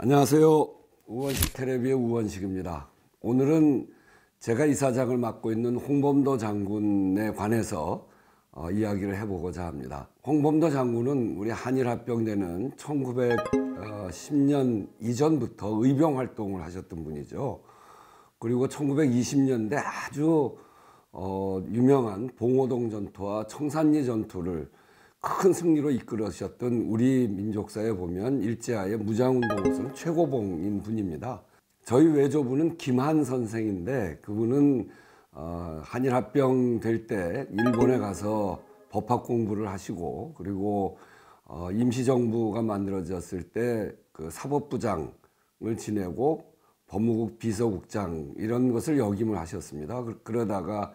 안녕하세요. 우원식 텔레비의 우원식입니다. 오늘은 제가 이사장을 맡고 있는 홍범도 장군에 관해서 이야기를 해보고자 합니다. 홍범도 장군은 우리 한일합병대는 1910년 이전부터 의병 활동을 하셨던 분이죠. 그리고 1920년대 아주 유명한 봉오동 전투와 청산리 전투를 큰 승리로 이끌으셨던 우리 민족사에 보면 일제하에 무장운동으로서는 최고봉인 분입니다. 저희 외조부는 김한 선생인데 그분은 한일합병 될 때 일본에 가서 법학 공부를 하시고 그리고 임시정부가 만들어졌을 때 그 사법부장을 지내고 법무국 비서국장 이런 것을 역임을 하셨습니다. 그러다가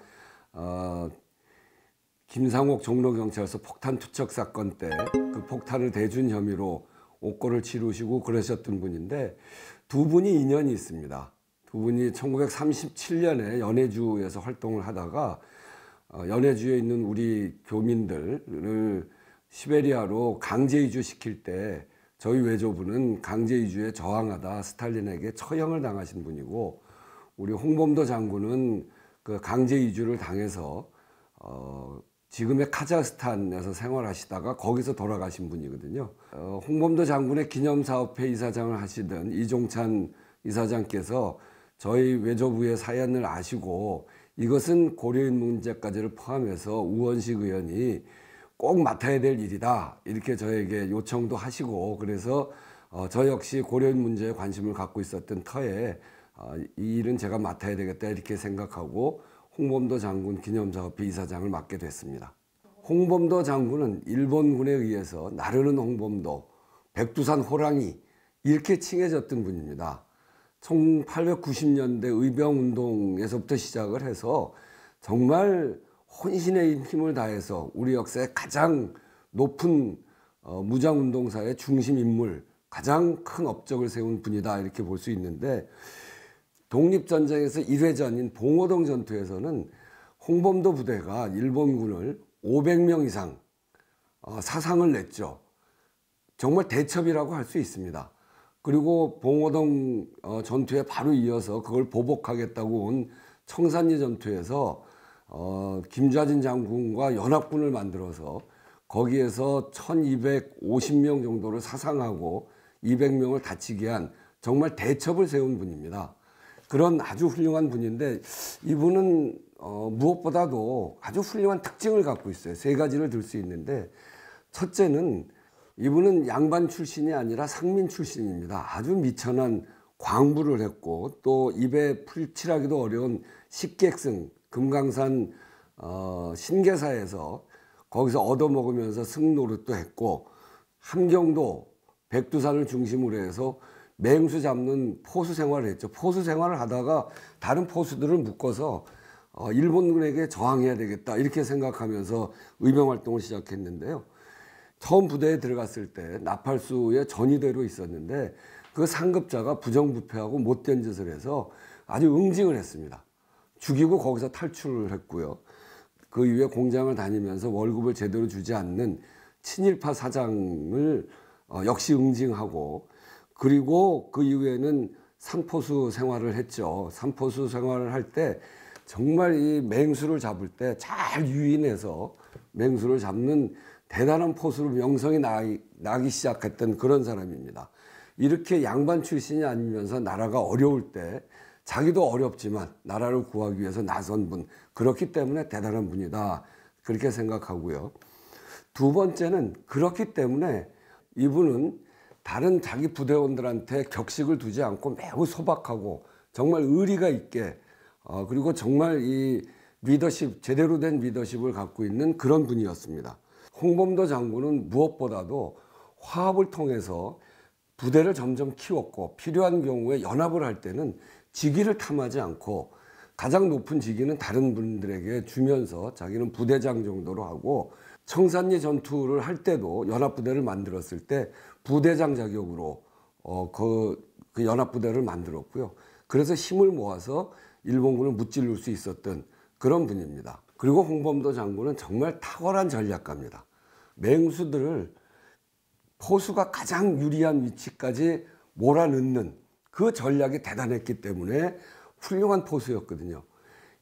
김상옥 종로경찰서 폭탄 투척 사건 때 그 폭탄을 대준 혐의로 옥고를 치르시고 그러셨던 분인데 두 분이 인연이 있습니다. 두 분이 1937년에 연해주에서 활동을 하다가 연해주에 있는 우리 교민들을 시베리아로 강제 이주시킬 때 저희 외조부는 강제 이주에 저항하다 스탈린에게 처형을 당하신 분이고 우리 홍범도 장군은 그 강제 이주를 당해서 지금의 카자흐스탄에서 생활하시다가 거기서 돌아가신 분이거든요. 홍범도 장군의 기념사업회 이사장을 하시던 이종찬 이사장께서 저희 외조부의 사연을 아시고 이것은 고려인 문제까지를 포함해서 우원식 의원이 꼭 맡아야 될 일이다 이렇게 저에게 요청도 하시고 그래서 저 역시 고려인 문제에 관심을 갖고 있었던 터에 이 일은 제가 맡아야 되겠다 이렇게 생각하고 홍범도 장군 기념사업회 이사장을 맡게 됐습니다. 홍범도 장군은 일본군에 의해서 나르는 홍범도, 백두산 호랑이 이렇게 칭해졌던 분입니다. 1890년대 의병운동에서부터 시작을 해서 정말 혼신의 힘을 다해서 우리 역사의 가장 높은 무장운동사의 중심 인물, 가장 큰 업적을 세운 분이다 이렇게 볼 수 있는데 독립전쟁에서 1회전인 봉오동 전투에서는 홍범도 부대가 일본군을 500명 이상 사상을 냈죠. 정말 대첩이라고 할 수 있습니다. 그리고 봉오동 전투에 바로 이어서 그걸 보복하겠다고 온 청산리 전투에서 김좌진 장군과 연합군을 만들어서 거기에서 1250명 정도를 사상하고 200명을 다치게 한 정말 대첩을 세운 분입니다. 그런 아주 훌륭한 분인데 이분은 무엇보다도 아주 훌륭한 특징을 갖고 있어요. 세 가지를 들 수 있는데 첫째는 이분은 양반 출신이 아니라 상민 출신입니다. 아주 미천한 광부를 했고 또 입에 풀칠하기도 어려운 식객승 금강산 신계사에서 거기서 얻어먹으면서 승노릇도 했고 함경도 백두산을 중심으로 해서 맹수 잡는 포수 생활을 했죠. 포수 생활을 하다가 다른 포수들을 묶어서 일본군에게 저항해야 되겠다 이렇게 생각하면서 의병 활동을 시작했는데요. 처음 부대에 들어갔을 때 나팔수의 전위대로 있었는데 그 상급자가 부정부패하고 못된 짓을 해서 아주 응징을 했습니다. 죽이고 거기서 탈출을 했고요. 그 이후에 공장을 다니면서 월급을 제대로 주지 않는 친일파 사장을 역시 응징하고 그리고 그 이후에는 산포수 생활을 했죠. 산포수 생활을 할 때 정말 이 맹수를 잡을 때 잘 유인해서 맹수를 잡는 대단한 포수로 명성이 나기 시작했던 그런 사람입니다. 이렇게 양반 출신이 아니면서 나라가 어려울 때 자기도 어렵지만 나라를 구하기 위해서 나선 분, 그렇기 때문에 대단한 분이다 그렇게 생각하고요. 두 번째는 그렇기 때문에 이분은 다른 자기 부대원들한테 격식을 두지 않고 매우 소박하고 정말 의리가 있게 그리고 정말 이 리더십, 제대로 된 리더십을 갖고 있는 그런 분이었습니다. 홍범도 장군은 무엇보다도 화합을 통해서 부대를 점점 키웠고 필요한 경우에 연합을 할 때는 직위를 탐하지 않고 가장 높은 직위는 다른 분들에게 주면서 자기는 부대장 정도로 하고 청산리 전투를 할 때도 연합부대를 만들었을 때 부대장 자격으로 그 연합부대를 만들었고요. 그래서 힘을 모아서 일본군을 무찌를 수 있었던 그런 분입니다. 그리고 홍범도 장군은 정말 탁월한 전략가입니다. 맹수들을 포수가 가장 유리한 위치까지 몰아넣는 그 전략이 대단했기 때문에 훌륭한 포수였거든요.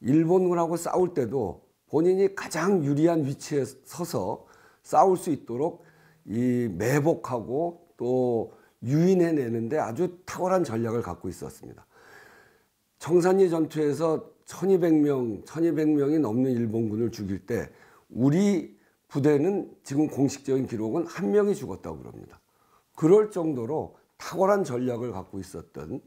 일본군하고 싸울 때도 본인이 가장 유리한 위치에 서서 싸울 수 있도록 이 매복하고 또 유인해내는데 아주 탁월한 전략을 갖고 있었습니다. 청산리 전투에서 1200명이 넘는 일본군을 죽일 때 우리 부대는 지금 공식적인 기록은 1명이 죽었다고 그럽니다. 그럴 정도로 탁월한 전략을 갖고 있었던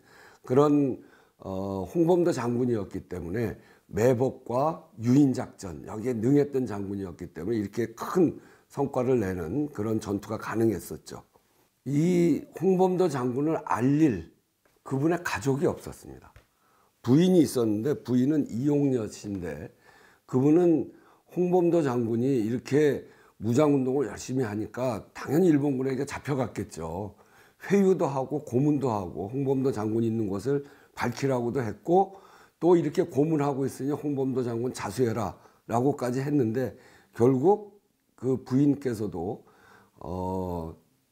그런 홍범도 장군이었기 때문에 매복과 유인작전 여기에 능했던 장군이었기 때문에 이렇게 큰 성과를 내는 그런 전투가 가능했었죠. 이 홍범도 장군을 알릴 그분의 가족이 없었습니다. 부인이 있었는데 부인은 이용녀 씨인데 그분은 홍범도 장군이 이렇게 무장운동을 열심히 하니까 당연히 일본군에게 잡혀갔겠죠. 회유도 하고 고문도 하고 홍범도 장군이 있는 곳을 밝히라고도 했고 또 이렇게 고문하고 있으니 홍범도 장군 자수해라 라고까지 했는데 결국 그 부인께서도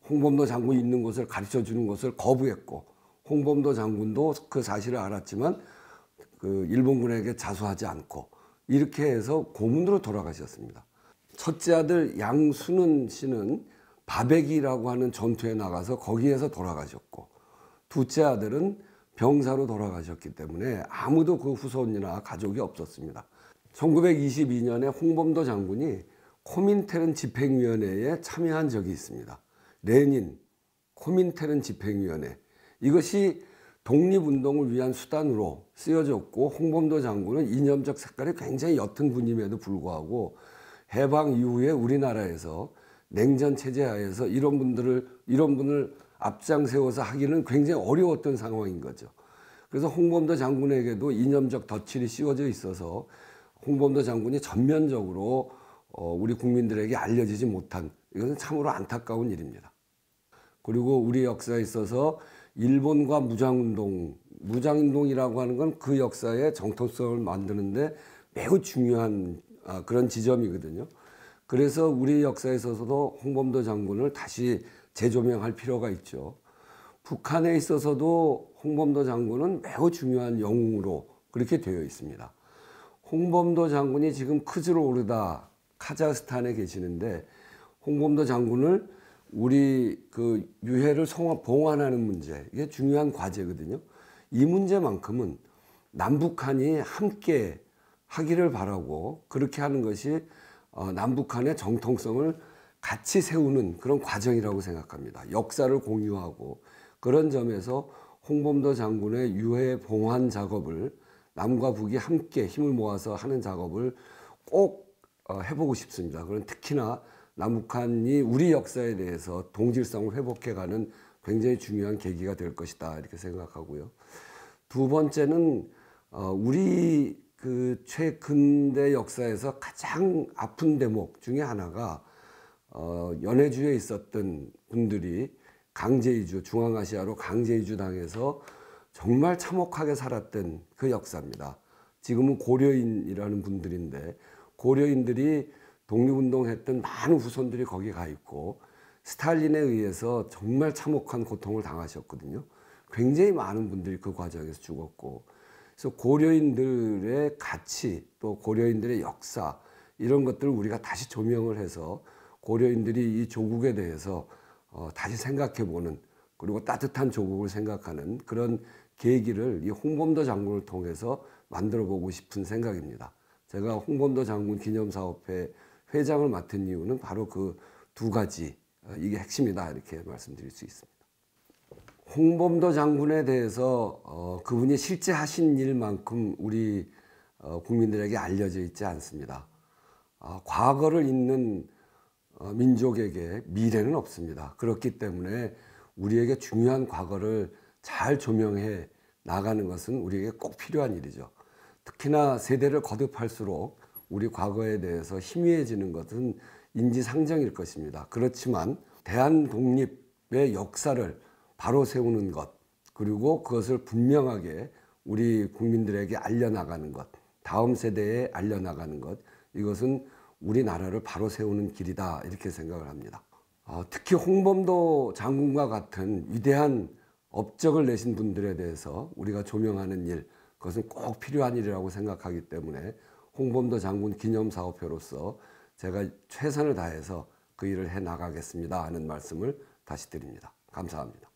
홍범도 장군이 있는 곳을 가르쳐 주는 것을 거부했고 홍범도 장군도 그 사실을 알았지만 그 일본군에게 자수하지 않고 이렇게 해서 고문으로 돌아가셨습니다. 첫째 아들 양순은 씨는 바백이라고 하는 전투에 나가서 거기에서 돌아가셨고 둘째 아들은 병사로 돌아가셨기 때문에 아무도 그 후손이나 가족이 없었습니다. 1922년에 홍범도 장군이 코민테른 집행위원회에 참여한 적이 있습니다. 레닌 코민테른 집행위원회 이것이 독립운동을 위한 수단으로 쓰여졌고 홍범도 장군은 이념적 색깔이 굉장히 옅은 분임에도 불구하고 해방 이후에 우리나라에서 냉전 체제 하에서 이런 분을 앞장 세워서 하기는 굉장히 어려웠던 상황인 거죠. 그래서 홍범도 장군에게도 이념적 덫이 씌워져 있어서 홍범도 장군이 전면적으로 우리 국민들에게 알려지지 못한 이것은 참으로 안타까운 일입니다. 그리고 우리 역사에 있어서 일본과 무장운동이라고 하는 건 그 역사의 정통성을 만드는데 매우 중요한 그런 지점이거든요. 그래서 우리 역사에 있어서도 홍범도 장군을 다시 재조명할 필요가 있죠. 북한에 있어서도 홍범도 장군은 매우 중요한 영웅으로 그렇게 되어 있습니다. 홍범도 장군이 지금 크즈로르다 카자흐스탄에 계시는데 홍범도 장군을 우리 그 유해를 봉환하는 문제 이게 중요한 과제거든요. 이 문제만큼은 남북한이 함께 하기를 바라고 그렇게 하는 것이 남북한의 정통성을 같이 세우는 그런 과정이라고 생각합니다. 역사를 공유하고 그런 점에서 홍범도 장군의 유해 봉환 작업을 남과 북이 함께 힘을 모아서 하는 작업을 꼭 해보고 싶습니다. 그런 특히나 남북한이 우리 역사에 대해서 동질성을 회복해가는 굉장히 중요한 계기가 될 것이다 이렇게 생각하고요. 두 번째는 우리 그 최근대 역사에서 가장 아픈 대목 중에 하나가 연해주에 있었던 분들이 강제이주, 중앙아시아로 강제이주 당해서 정말 참혹하게 살았던 그 역사입니다. 지금은 고려인이라는 분들인데 고려인들이 독립운동했던 많은 후손들이 거기 가 있고 스탈린에 의해서 정말 참혹한 고통을 당하셨거든요. 굉장히 많은 분들이 그 과정에서 죽었고 그래서 고려인들의 가치 또 고려인들의 역사 이런 것들을 우리가 다시 조명을 해서 고려인들이 이 조국에 대해서 다시 생각해보는 그리고 따뜻한 조국을 생각하는 그런 계기를 이 홍범도 장군을 통해서 만들어보고 싶은 생각입니다. 제가 홍범도 장군 기념사업회 회장을 맡은 이유는 바로 그 두 가지 이게 핵심이다 이렇게 말씀드릴 수 있습니다. 홍범도 장군에 대해서 그분이 실제 하신 일만큼 우리 국민들에게 알려져 있지 않습니다. 과거를 잊는 민족에게 미래는 없습니다. 그렇기 때문에 우리에게 중요한 과거를 잘 조명해 나가는 것은 우리에게 꼭 필요한 일이죠. 특히나 세대를 거듭할수록 우리 과거에 대해서 희미해지는 것은 인지상정일 것입니다. 그렇지만 대한독립의 역사를 바로 세우는 것 그리고 그것을 분명하게 우리 국민들에게 알려나가는 것 다음 세대에 알려나가는 것 이것은 우리나라를 바로 세우는 길이다 이렇게 생각을 합니다. 특히 홍범도 장군과 같은 위대한 업적을 내신 분들에 대해서 우리가 조명하는 일, 그것은 꼭 필요한 일이라고 생각하기 때문에 홍범도 장군 기념사업회로서 제가 최선을 다해서 그 일을 해 나가겠습니다 하는 말씀을 다시 드립니다. 감사합니다.